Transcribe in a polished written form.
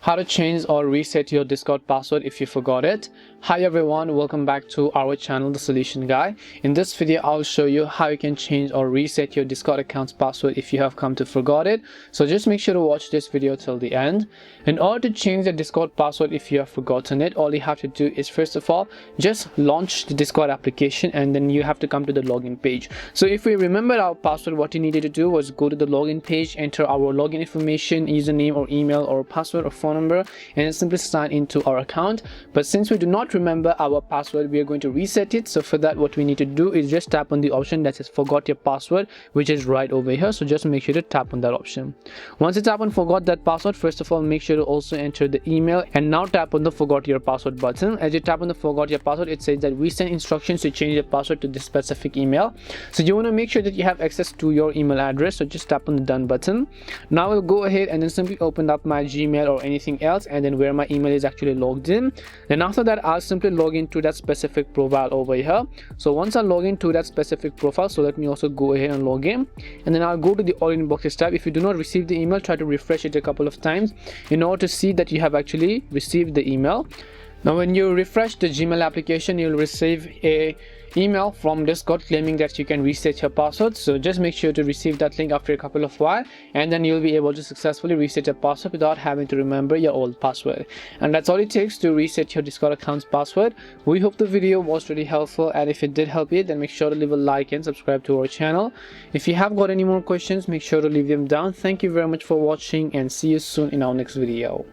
how to change or reset your Discord password if you forgot it. Hi everyone, welcome back to our channel, The Solution Guy. In this video I'll show you how you can change or reset your Discord account's password if you have come to forgot it. So just make sure to watch this video till the end. In order to change the Discord password if you have forgotten it, all you have to do is first of all just launch the Discord application, and then you have to come to the login page. So if we remember our password, what you needed to do was go to the login page, enter our login information, username or email or password or phone number, and simply sign into our account. But since we do not remember our password, we are going to reset it. So for that, what we need to do is just tap on the option that says forgot your password, which is right over here. So just make sure to tap on that option. Once you tap on forgot that password, first of all make sure to also enter the email, and now tap on the forgot your password button. As you tap on the forgot your password, it says that we send instructions to change your password to this specific email. So you want to make sure that you have access to your email address, so just tap on the done button. Now I'll go ahead and then simply open up my Gmail or anything else, and then where my email is actually logged in. Then after that I'll simply log into that specific profile over here. So once I log into that specific profile, so let me also go ahead and log in, and then I'll go to the all inboxes tab. If you do not receive the email, try to refresh it a couple of times in order to see that you have actually received the email. Now when you refresh the Gmail application, you'll receive a email from Discord claiming that you can reset your password. So just make sure to receive that link after a couple of while, and then you'll be able to successfully reset your password without having to remember your old password. And that's all it takes to reset your Discord account's password. We hope the video was really helpful, and if it did help you, then make sure to leave a like and subscribe to our channel. If you have got any more questions, make sure to leave them down. Thank you very much for watching, and see you soon in our next video.